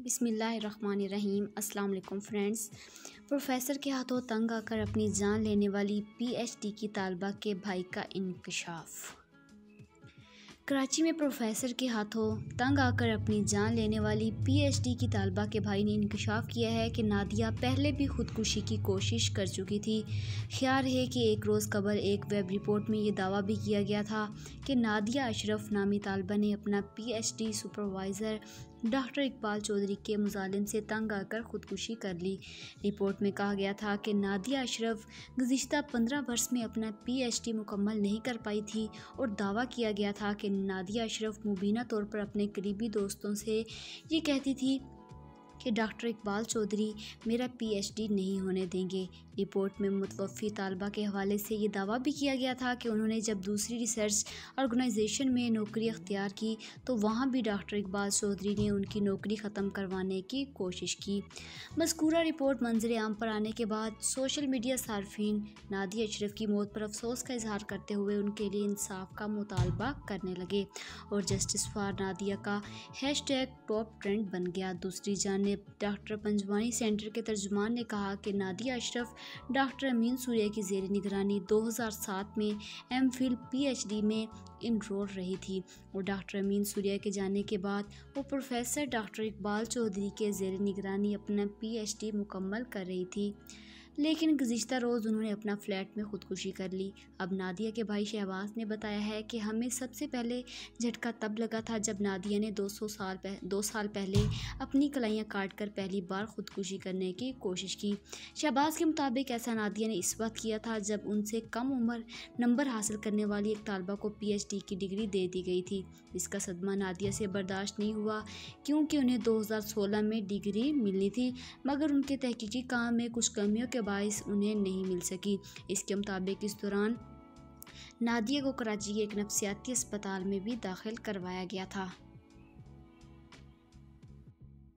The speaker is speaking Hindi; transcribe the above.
बिस्मिल्लाहिर्रहमानिर्रहीम। अस्सलाम वालेकुम फ्रेंड्स। प्रोफेसर के हाथों तंग आकर अपनी जान लेने वाली पीएचडी की तालिबा के भाई का इंकशाफ। कराची में प्रोफेसर के हाथों तंग आकर अपनी जान लेने वाली पीएचडी की तालिबा के भाई ने इंकशाफ किया है कि नादिया पहले भी खुदकुशी की कोशिश कर चुकी थी। ख्याल है कि एक रोज़ कबल एक वेब रिपोर्ट में ये दावा भी किया गया था कि नादिया अशरफ नामी तालिबा ने अपना PhD supervisor doctor Iqbal Chaudhry के मुजालिम से तंग आकर खुदकुशी कर ली। रिपोर्ट में कहा गया था कि नादिया अशरफ गुज़िश्ता 15 वर्ष में अपना पीएचडी मुकम्मल नहीं कर पाई थी और दावा किया गया था कि नादिया अशरफ मुबीना तौर पर अपने करीबी दोस्तों से ये कहती थी कि डॉक्टर इकबाल चौधरी मेरा पीएचडी नहीं होने देंगे। रिपोर्ट में मुतवफ़ी तालिबा के हवाले से ये दावा भी किया गया था कि उन्होंने जब दूसरी रिसर्च ऑर्गेनाइजेशन में नौकरी अख्तियार की तो वहाँ भी डॉक्टर इकबाल चौधरी ने उनकी नौकरी ख़त्म करवाने की कोशिश की। मज़कूरा रिपोर्ट मंजर आम पर आने के बाद सोशल मीडिया सार्फिन नादिया अशरफ की मौत पर अफसोस का इजहार करते हुए उनके लिए इंसाफ का मुतालबा करने लगे और जस्टिस फॉर नादिया का हैशटैग टॉप ट्रेंड बन गया। दूसरी जानिब डॉक्टर पंजवानी सेंटर के तर्जुमान ने कहा कि नादिया अशरफ डॉक्टर अमीन सूर्या की ज़ेर निगरानी 2007 में एमफिल पीएचडी में इनरोल रही थी और डॉक्टर अमीन सूर्या के जाने के बाद वो प्रोफेसर डॉक्टर इकबाल चौधरी के ज़ेर निगरानी अपना पीएचडी मुकम्मल कर रही थी। लेकिन गुज़िश्ता रोज़ उन्होंने अपना फ्लैट में खुदकुशी कर ली। अब नादिया के भाई शहबाज ने बताया है कि हमें सबसे पहले झटका तब लगा था जब नादिया ने 2 साल पहले अपनी कलाइयाँ काट कर पहली बार खुदकुशी करने की कोशिश की। शहबाज के मुताबिक ऐसा नादिया ने इस वक्त किया था जब उनसे कम उम्र नंबर हासिल करने वाली एक तालिबा को पीएचडी की डिग्री दे दी गई थी। इसका सदमा नादिया से बर्दाश्त नहीं हुआ क्योंकि उन्हें 2016 में डिग्री मिलनी थी मगर उनके तहकीकी काम में कुछ कमियों के बाइस उन्हें नहीं मिल सकी। इसके मुताबिक इस दौरान नादिया को कराची के एक नफ्सियाती अस्पताल में भी दाखिल करवाया गया था।